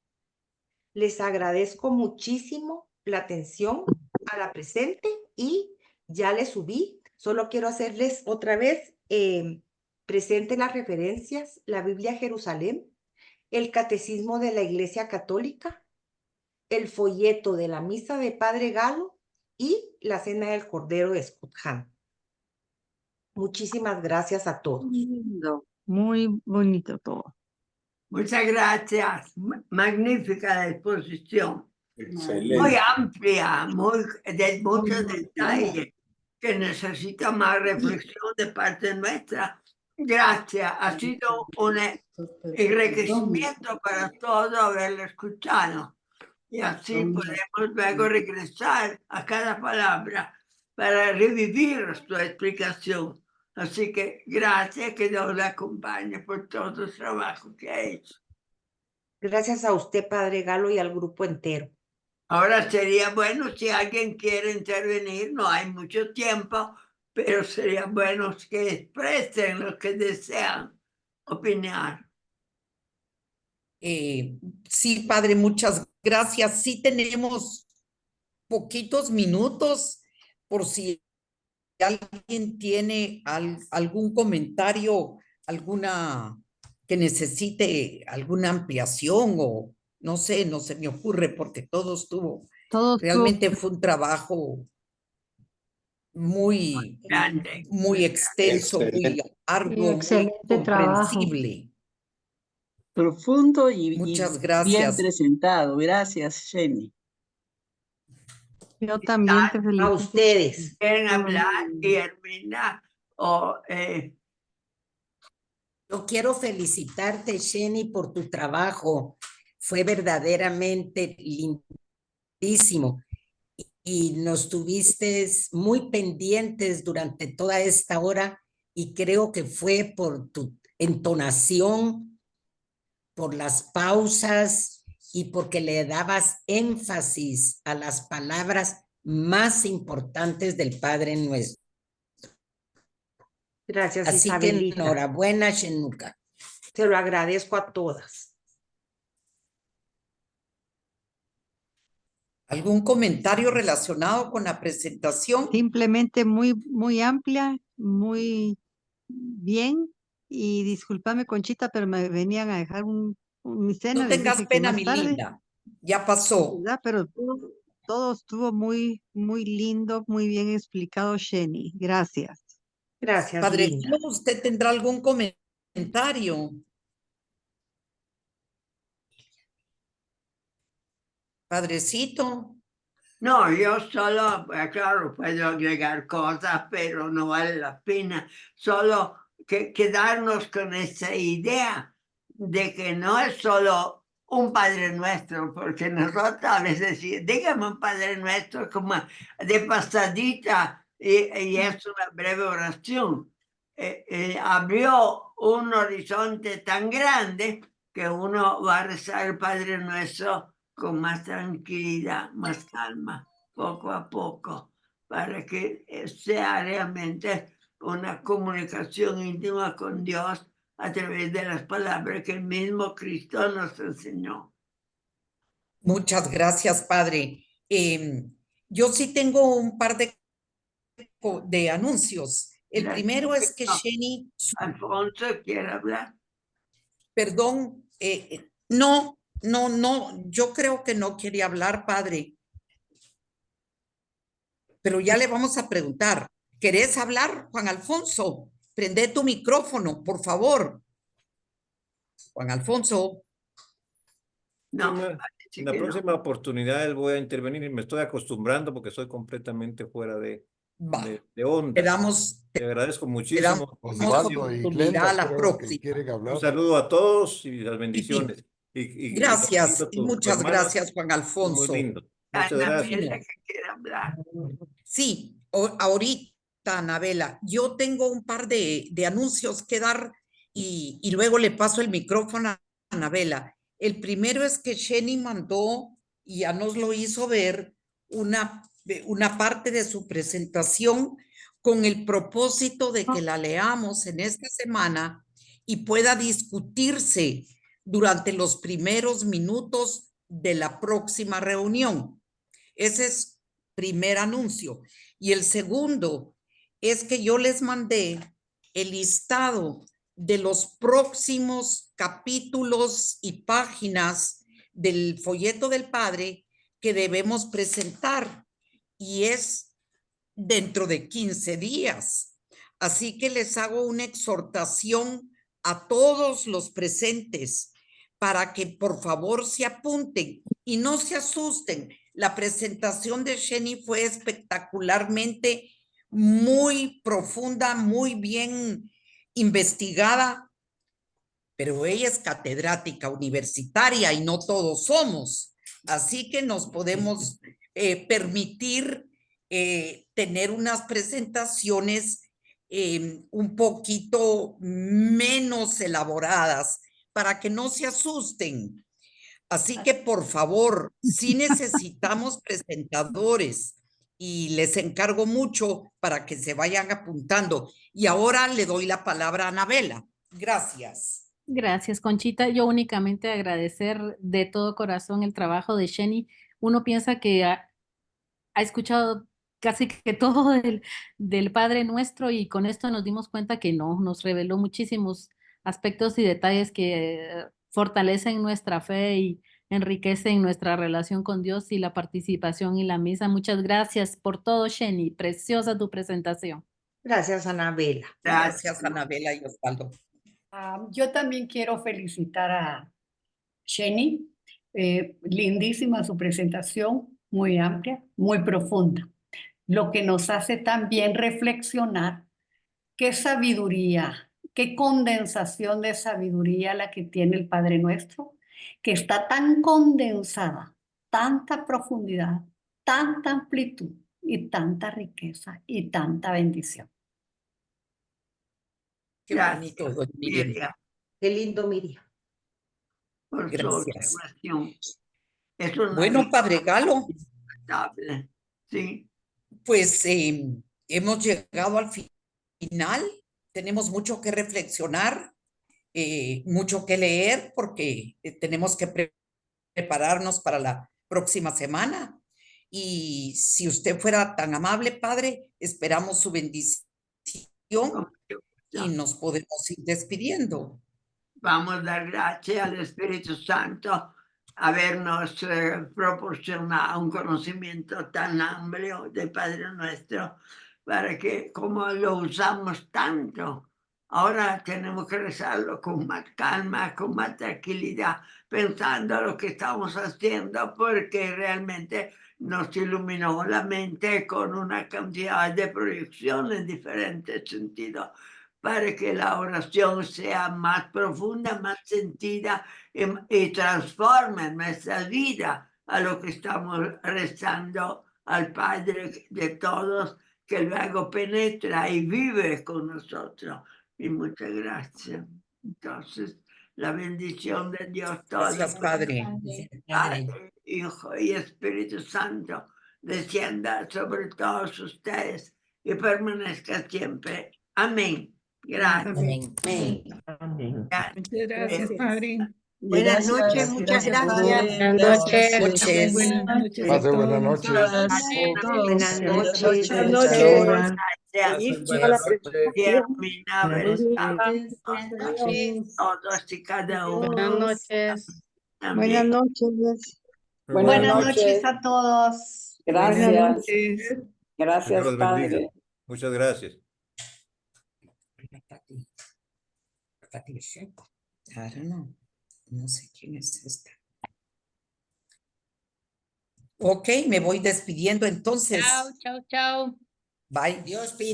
Les agradezco muchísimo la atención a la presente y ya les subí. Solo quiero hacerles otra vez presente las referencias: la Biblia Jerusalén, el Catecismo de la Iglesia Católica, el folleto de la Misa de Padre Galo y la Cena del Cordero de Scott Hahn. Muchísimas gracias a todos. Lindo, muy bonito todo. Muchas gracias. Magnífica la exposición. Excelente. Muy amplia, de muchos detalles que necesita más reflexión de parte nuestra. Gracias. Ha sido un enriquecimiento para todos haberlo escuchado. Y así podemos luego regresar a cada palabra para revivir su explicación. Así que gracias, que Dios le acompañe por todo el trabajo que ha hecho. Gracias a usted, Padre Galo, y al grupo entero. Ahora sería bueno si alguien quiere intervenir, no hay mucho tiempo, pero sería bueno que expresen lo que desean opinar. Sí, padre, muchas gracias. Sí tenemos poquitos minutos por si alguien tiene algún comentario, alguna que necesite alguna ampliación o no sé, no se me ocurre porque realmente fue un trabajo muy Grande. muy extenso, muy arduo, muy excelente trabajo. comprensible. Profundo y Muchas bien gracias. presentado. Gracias, Jenny. Yo también te A felicito. ustedes. ¿Quieren hablar y Hermina? Yo quiero felicitarte, Jenny, por tu trabajo. Fue verdaderamente lindísimo. Y nos tuviste muy pendientes durante toda esta hora y creo que fue por tu entonación, por las pausas y porque le dabas énfasis a las palabras más importantes del Padre Nuestro. Gracias, Así Isabelita. que enhorabuena, Shenuka. Se lo agradezco a todas. ¿Algún comentario relacionado con la presentación? Simplemente muy amplia, muy bien. Y discúlpame, Conchita, pero me venían a dejar mi cena. No Les tengas dije que pena, más mi tarde, linda. Ya pasó. ¿verdad? Pero todo estuvo muy lindo, muy bien explicado, Jenny. Gracias. Gracias, Padre linda. Galo, ¿usted tendrá algún comentario? Padrecito. No, yo solo, claro, puedo agregar cosas, pero no vale la pena. Solo que quedarnos con esa idea de que no es solo un Padre Nuestro, porque nosotros a veces decimos, dígame un Padre Nuestro como de pasadita y es una breve oración. Abrió un horizonte tan grande que uno va a rezar el Padre Nuestro con más tranquilidad, más calma, poco a poco, para que sea realmente una comunicación íntima con Dios a través de las palabras que el mismo Cristo nos enseñó. Muchas gracias, Padre. Yo sí tengo un par de anuncios. El Gracias. primero es que No. Sheni, Alfonso quiere hablar. perdón, no, yo creo que no quería hablar, Padre. Pero ya le vamos a preguntar. ¿Querés hablar, Juan Alfonso? Prende tu micrófono, por favor. Juan Alfonso. No, En la próxima oportunidad voy a intervenir y me estoy acostumbrando porque soy completamente fuera de onda. Te agradezco muchísimo. Osvaldo y Glenda, la creo que próxima. quieren Un hablar. saludo a todos y las bendiciones. Gracias, tu muchas hermana, gracias, Juan Alfonso. muy lindo. Muchas gracias. Anabela que quiere hablar. Sí, ahorita, Anabela, yo tengo un par de anuncios que dar y luego le paso el micrófono a Anabela. El primero es que Sheni mandó, y ya nos lo hizo ver, una parte de su presentación con el propósito de que la leamos en esta semana y pueda discutirse durante los primeros minutos de la próxima reunión. Ese es primer anuncio. Y el segundo es que yo les mandé el listado de los próximos capítulos y páginas del folleto del Padre que debemos presentar. Y es dentro de 15 días. Así que les hago una exhortación a todos los presentes para que por favor se apunten y no se asusten. La presentación de Sheni fue espectacularmente muy profunda, muy bien investigada, pero ella es catedrática universitaria y no todos somos. Así que nos podemos permitir tener unas presentaciones un poquito menos elaboradas para que no se asusten. Así que, por favor, sí necesitamos presentadores y les encargo mucho para que se vayan apuntando. Y ahora le doy la palabra a Anabela. Gracias. Gracias, Conchita. Yo únicamente agradecer de todo corazón el trabajo de Sheni. Uno piensa que ha escuchado casi que todo del Padre Nuestro y con esto nos dimos cuenta que no, nos reveló muchísimos aspectos y detalles que fortalecen nuestra fe y enriquecen nuestra relación con Dios y la participación y la misa. Muchas gracias por todo, Sheni. Preciosa tu presentación. Gracias, Anabela. Gracias, Anabela y Osvaldo. Yo también quiero felicitar a Sheni. Lindísima su presentación, muy amplia, muy profunda. Lo que nos hace también reflexionar qué sabiduría, qué condensación de sabiduría la que tiene el Padre Nuestro, que está tan condensada, tanta profundidad, tanta amplitud y tanta riqueza y tanta bendición. Qué bonito, don Miriam. Qué lindo, Miriam. Por su Gracias. observación. Es una Bueno, Padre Galo, respetable. Sí. pues hemos llegado al final. Tenemos mucho que reflexionar, mucho que leer, porque tenemos que prepararnos para la próxima semana. Y si usted fuera tan amable, Padre, esperamos su bendición y nos podemos ir despidiendo. Vamos a dar gracias al Espíritu Santo habernos proporcionado un conocimiento tan amplio del Padre Nuestro, para que como lo usamos tanto Ahora tenemos que rezarlo con más calma, con más tranquilidad, pensando lo que estamos haciendo, porque realmente nos iluminó la mente con una cantidad de proyecciones en diferentes sentidos, para que la oración sea más profunda, más sentida y transforme nuestra vida a lo que estamos rezando al Padre de todos, que luego penetra y vive con nosotros. Y muchas gracias. Entonces, la bendición de Dios Gracias, Padre. Padre, Hijo y Espíritu Santo, descienda sobre todos ustedes y permanezca siempre. Amén. Gracias. Amén. Muchas gracias, Padre. Buenas noches, muchas gracias. Buenas noches. Buenas noches a Pase buenas todos. noches. Buenas noches. Buenas noches. Quiero mi nave todos y cada uno. Buenas noches. Amén. Buenas noches. Buenas noches a todos. Buenas Gracias. noches. Señor Gracias, los bendiga. Padre. Muchas gracias. Claro, no sé quién es esta. Ok, me voy despidiendo entonces. Chao, chao, chao. Bye. Dios, Pini.